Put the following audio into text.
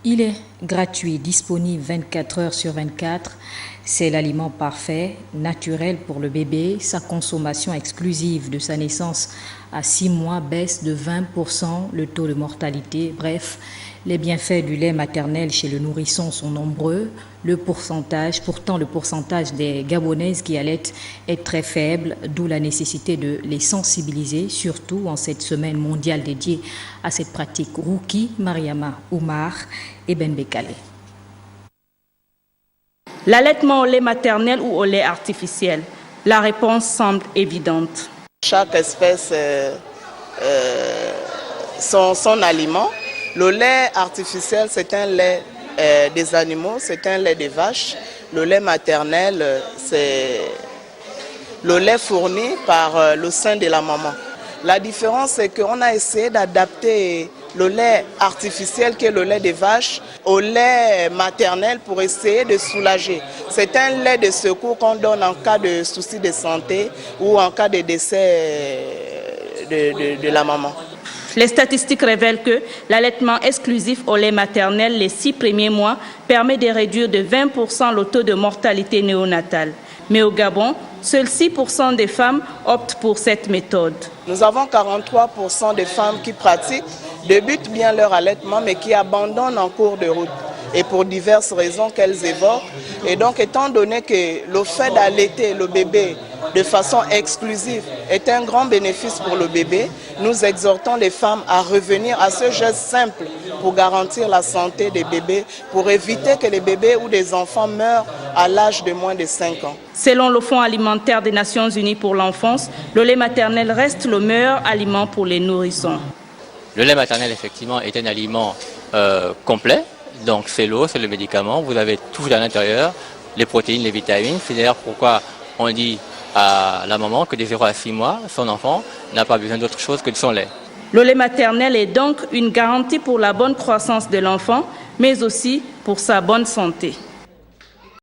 Il est gratuit, disponible 24 heures sur 24. C'est l'aliment parfait, naturel pour le bébé. Sa consommation exclusive de sa naissance à 6 mois baisse de 20% le taux de mortalité. Bref, les bienfaits du lait maternel chez le nourrisson sont nombreux. Pourtant le pourcentage des Gabonaises qui allaitent est très faible, d'où la nécessité de les sensibiliser, surtout en cette semaine mondiale dédiée à cette pratique. Rouki, Mariama Oumar et Ben Bekale. L'allaitement au lait maternel ou au lait artificiel? La réponse semble évidente. Chaque espèce son aliment. Le lait artificiel, c'est un lait des animaux, c'est un lait des vaches. Le lait maternel, c'est le lait fourni par le sein de la maman. La différence, c'est qu'on a essayé d'adapter le lait artificiel, qui est le lait des vaches, au lait maternel pour essayer de soulager. C'est un lait de secours qu'on donne en cas de soucis de santé ou en cas de décès de la maman. Les statistiques révèlent que l'allaitement exclusif au lait maternel les 6 premiers mois permet de réduire de 20% le taux de mortalité néonatale. Mais au Gabon, seuls 6% des femmes optent pour cette méthode. Nous avons 43% des femmes qui pratiquent, débutent bien leur allaitement, mais qui abandonnent en cours de route. Et pour diverses raisons qu'elles évoquent. Et donc, étant donné que le fait d'allaiter le bébé de façon exclusive est un grand bénéfice pour le bébé, nous exhortons les femmes à revenir à ce geste simple pour garantir la santé des bébés, pour éviter que les bébés ou des enfants meurent à l'âge de moins de 5 ans. Selon le Fonds alimentaire des Nations Unies pour l'enfance, le lait maternel reste le meilleur aliment pour les nourrissons. Le lait maternel, effectivement, est un aliment complet. Donc c'est l'eau, c'est le médicament, vous avez tout à l'intérieur, les protéines, les vitamines. C'est d'ailleurs pourquoi on dit à la maman que de 0 à 6 mois, son enfant n'a pas besoin d'autre chose que de son lait. Le lait maternel est donc une garantie pour la bonne croissance de l'enfant, mais aussi pour sa bonne santé.